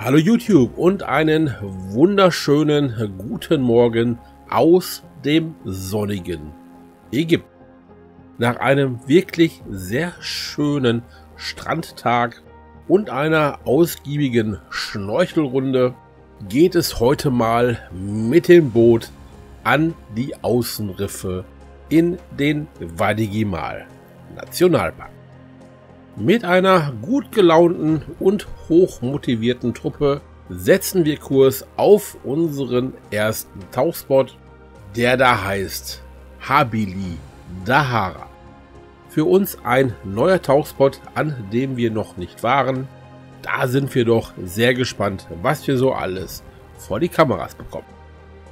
Hallo YouTube und einen wunderschönen guten Morgen aus dem sonnigen Ägypten. Nach einem wirklich sehr schönen Strandtag und einer ausgiebigen Schnorchelrunde geht es heute mal mit dem Boot an die Außenriffe in den Wadi Gimal Nationalpark. Mit einer gut gelaunten und hochmotivierten Truppe setzen wir Kurs auf unseren ersten Tauchspot, der da heißt Habili Dahara. Für uns ein neuer Tauchspot, an dem wir noch nicht waren. Da sind wir doch sehr gespannt, was wir so alles vor die Kameras bekommen.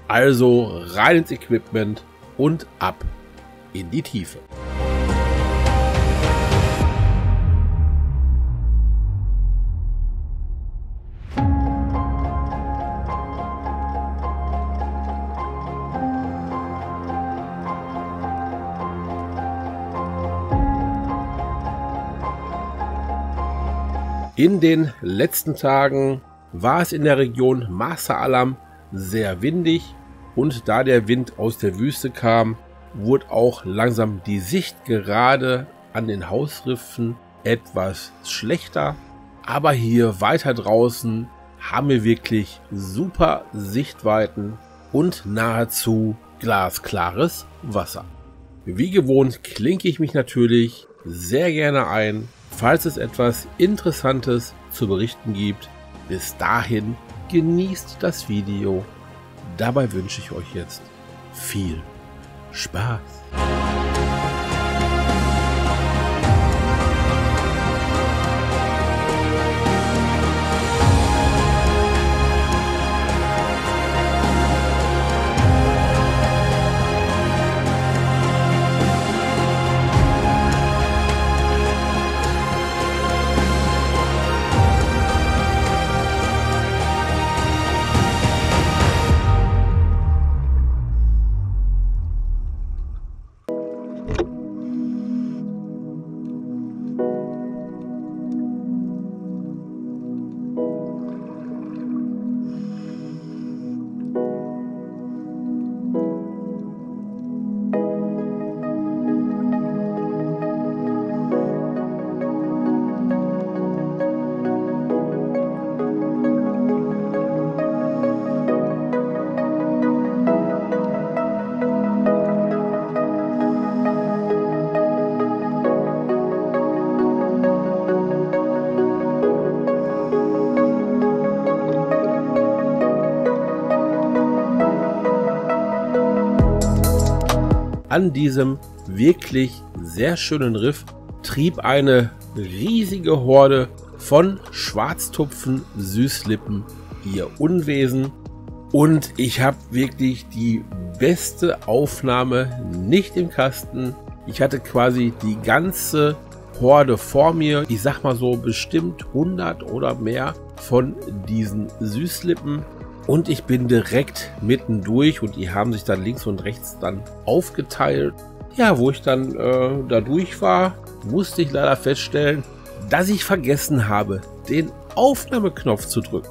Also rein ins Equipment und ab in die Tiefe. In den letzten Tagen war es in der Region Marsa Alam sehr windig und da der Wind aus der Wüste kam, wurde auch langsam die Sicht gerade an den Hausriffen etwas schlechter. Aber hier weiter draußen haben wir wirklich super Sichtweiten und nahezu glasklares Wasser. Wie gewohnt klinke ich mich natürlich sehr gerne ein, falls es etwas Interessantes zu berichten gibt. Bis dahin genießt das Video. Dabei wünsche ich euch jetzt viel Spaß. An diesem wirklich sehr schönen Riff trieb eine riesige Horde von Schwarztupfen-Süßlippen ihr Unwesen und ich habe wirklich die beste Aufnahme nicht im Kasten. Ich hatte quasi die ganze Horde vor mir, ich sag mal so bestimmt 100 oder mehr von diesen Süßlippen. Und ich bin direkt mittendurch und die haben sich dann links und rechts dann aufgeteilt. Ja, wo ich dann da durch war, musste ich leider feststellen, dass ich vergessen habe, den Aufnahmeknopf zu drücken.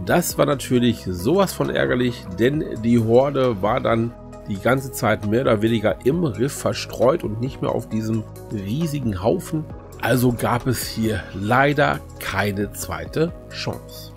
Das war natürlich sowas von ärgerlich, denn die Horde war dann die ganze Zeit mehr oder weniger im Riff verstreut und nicht mehr auf diesem riesigen Haufen. Also gab es hier leider keine zweite Chance.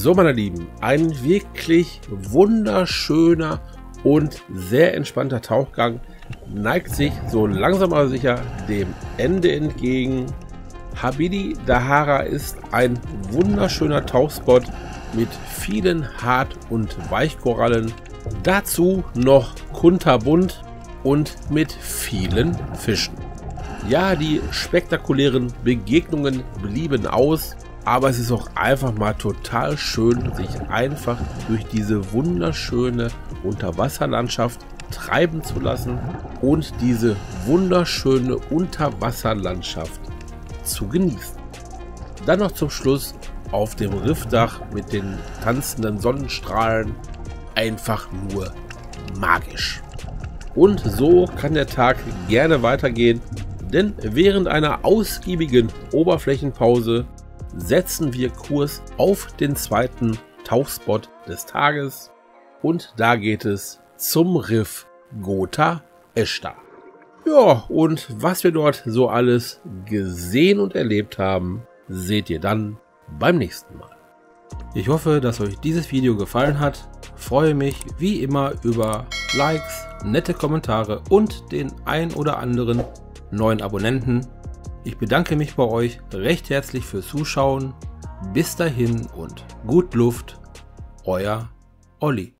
So, meine Lieben, ein wirklich wunderschöner und sehr entspannter Tauchgang neigt sich so langsam aber sicher dem Ende entgegen. Habidi Dahara ist ein wunderschöner Tauchspot mit vielen Hart- und Weichkorallen, dazu noch kunterbunt und mit vielen Fischen. Ja, die spektakulären Begegnungen blieben aus, aber es ist auch einfach mal total schön, sich einfach durch diese wunderschöne Unterwasserlandschaft treiben zu lassen und diese wunderschöne Unterwasserlandschaft zu genießen. Dann noch zum Schluss auf dem Riffdach mit den tanzenden Sonnenstrahlen, einfach nur magisch. Und so kann der Tag gerne weitergehen, denn während einer ausgiebigen Oberflächenpause setzen wir Kurs auf den zweiten Tauchspot des Tages und da geht es zum Riff Gota Eshta. Ja, und was wir dort so alles gesehen und erlebt haben, seht ihr dann beim nächsten Mal. Ich hoffe, dass euch dieses Video gefallen hat. Freue mich wie immer über Likes, nette Kommentare und den ein oder anderen neuen Abonnenten. Ich bedanke mich bei euch recht herzlich fürs Zuschauen. Bis dahin und gut Luft, euer Olli.